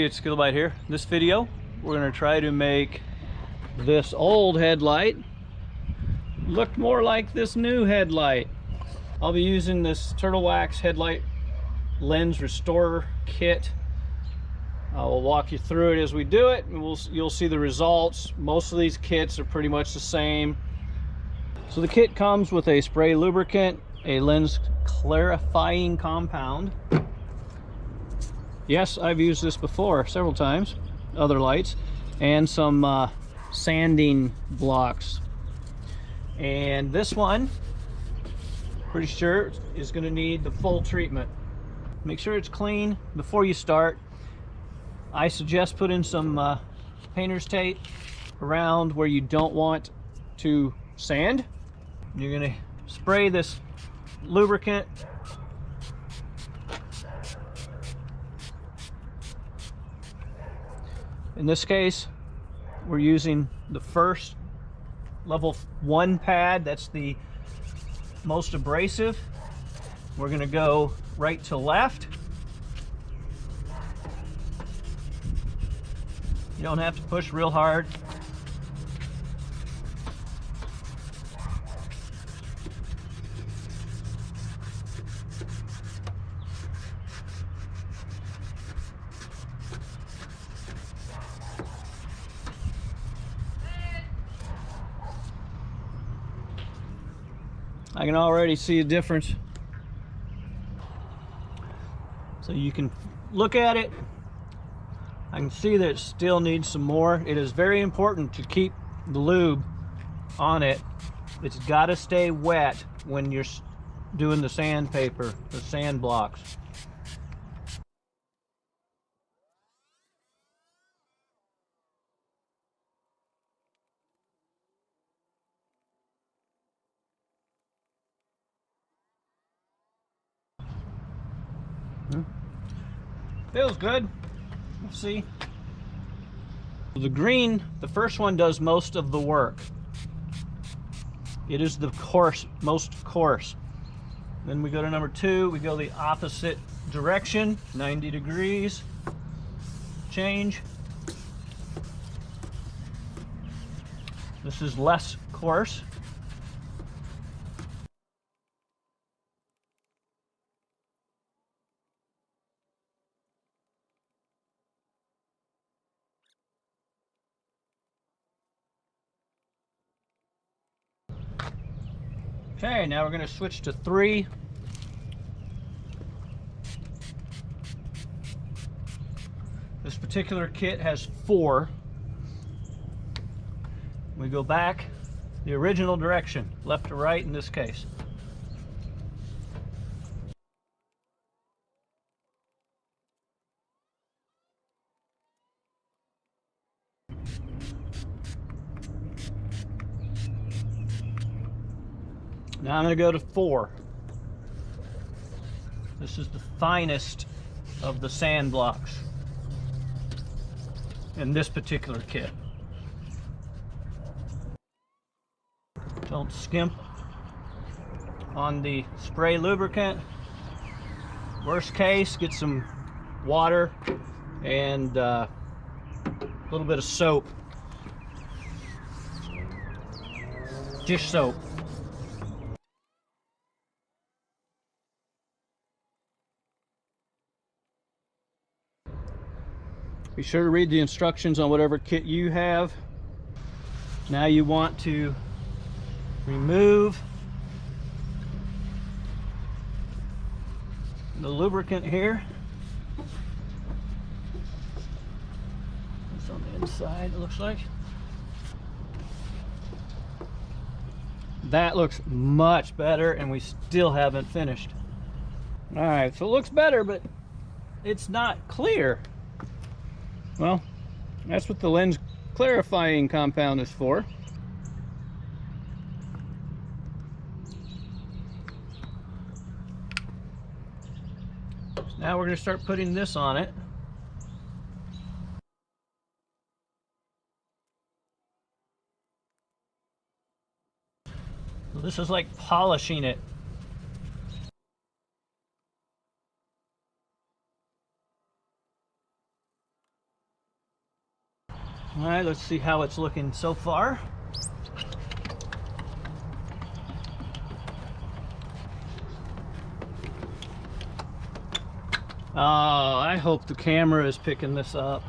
it's Skillbyte here. In this video, we're going to try to make this old headlight look more like this new headlight. I'll be using this Turtle Wax headlight lens restorer kit. I will walk you through it as we do it, and you'll see the results. Most of these kits are pretty much the same. So the kit comes with a spray lubricant, a lens clarifying compound. Yes, I've used this before several times, other lights, and some sanding blocks. And this one, pretty sure, is going to need the full treatment. Make sure it's clean before you start. I suggest putting some painter's tape around where you don't want to sand. You're going to spray this lubricant. In this case, we're using the first level 1 pad. That's the most abrasive. We're going to go right to left. You don't have to push real hard. I can already see a difference. So you can look at it. I can see that it still needs some more. It is very important to keep the lube on it. It's got to stay wet when you're doing the sandpaper, the sand blocks. Feels good. Let's see. The green, the first one, does most of the work. It is the most coarse. Then we go to number 2. We go the opposite direction, 90 degrees. Change. This is less coarse. Okay, now we're going to switch to 3. This particular kit has 4. We go back the original direction, left to right in this case. Now I'm going to go to 4. This is the finest of the sand blocks in this particular kit. Don't skimp on the spray lubricant. Worst case, get some water and a little bit of soap. Dish soap. Be sure to read the instructions on whatever kit you have. Now you want to remove the lubricant here. It's on the inside, it looks like. That looks much better, and we still haven't finished. All right, so it looks better, but it's not clear. Well, that's what the lens clarifying compound is for. So now we're going to start putting this on it. So this is like polishing it. All right, let's see how it's looking so far. Oh, I hope the camera is picking this up.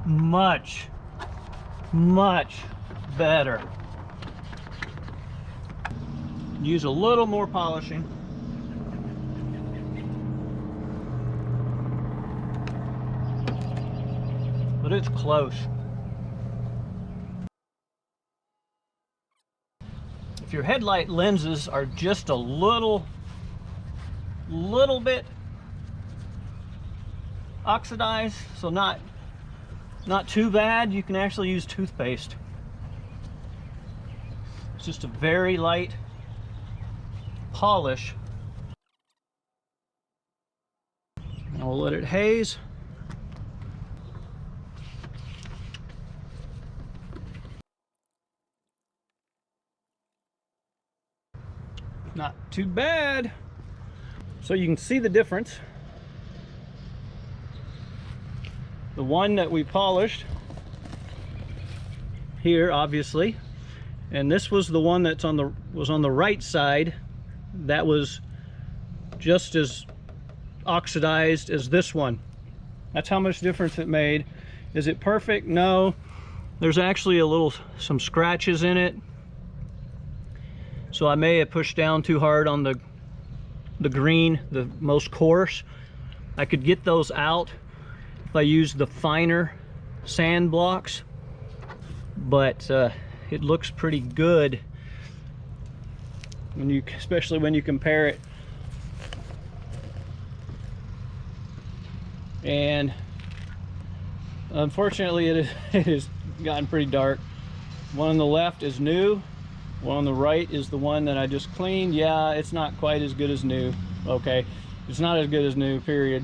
Much better. Use a little more polishing. But it's close. If your headlight lenses are just a little bit oxidized, so not too bad, you can actually use toothpaste. It's just a very light polish. Now we'll let it haze. Not too bad. So you can see the difference. The one that we polished here, obviously, and this was the one that's on the right side. That was just as oxidized as this one. That's how much difference it made. Is it perfect? No. There's actually some scratches in it. So I may have pushed down too hard on the green, the most coarse. I could get those out if I used the finer sand blocks, but it looks pretty good especially when you compare it. And unfortunately it has gotten pretty dark. One on the left is new. One on the right is the one that I just cleaned. Yeah, it's not quite as good as new. Okay, it's not as good as new, period.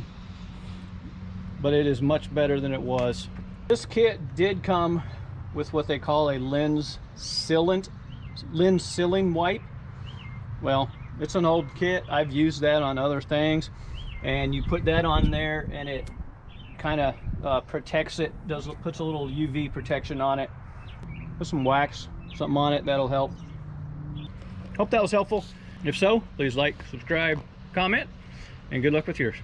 But it is much better than it was. This kit did come with what they call a lens sealing wipe. Well, it's an old kit. I've used that on other things. And you put that on there and it kind of protects it, puts a little UV protection on it. Put some wax, something on it, that'll help. Hope that was helpful. If so, please like, subscribe, comment, and good luck with yours.